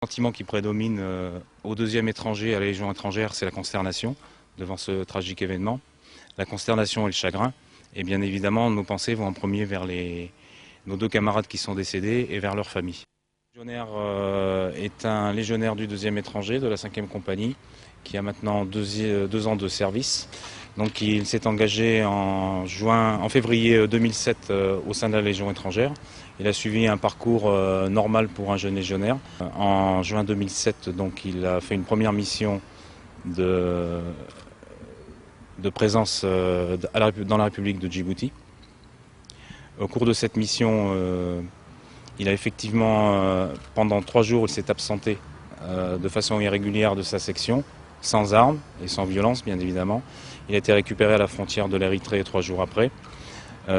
sentiment qui prédomine au deuxième étranger, à la Légion étrangère, c'est la consternation devant ce tragique événement. La consternation et le chagrin. Et bien évidemment, nos pensées vont en premier vers nos deux camarades qui sont décédés et vers leurs familles. Le légionnaire est un légionnaire du deuxième étranger de la 5e compagnie qui a maintenant 2 ans de service. Donc il s'est engagé en février 2007 au sein de la Légion étrangère. Il a suivi un parcours normal pour un jeune légionnaire. En juin 2007, donc, il a fait une première mission de présence dans la République de Djibouti. Au cours de cette mission, il a effectivement, pendant 3 jours, il s'est absenté de façon irrégulière de sa section, sans armes et sans violence bien évidemment. Il a été récupéré à la frontière de l'Érythrée 3 jours après.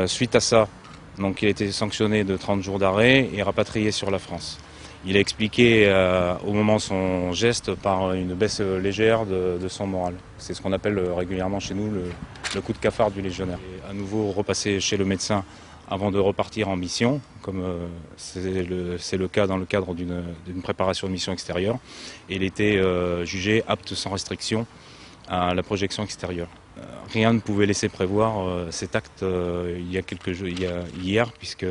Suite à ça, donc, il a été sanctionné de 30 jours d'arrêt et rapatrié sur la France. Il a expliqué au moment son geste par une baisse légère de son moral. C'est ce qu'on appelle régulièrement chez nous le coup de cafard du légionnaire. Et à nouveau repassé chez le médecin avant de repartir en mission, comme c'est le cas dans le cadre d'une préparation de mission extérieure. Et il était jugé apte sans restriction à la projection extérieure. Rien ne pouvait laisser prévoir cet acte hier, puisque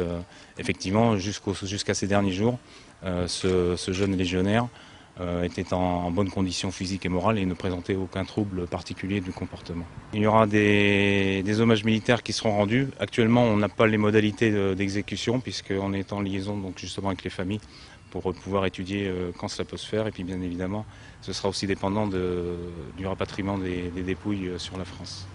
effectivement jusqu'à ces derniers jours, ce jeune légionnaire était en bonne condition physique et morale et ne présentait aucun trouble particulier du comportement. Il y aura des hommages militaires qui seront rendus. Actuellement, on n'a pas les modalités d'exécution puisqu'on est en liaison donc justement avec les familles pour pouvoir étudier quand cela peut se faire. Et puis bien évidemment, ce sera aussi dépendant du rapatriement des dépouilles sur la France.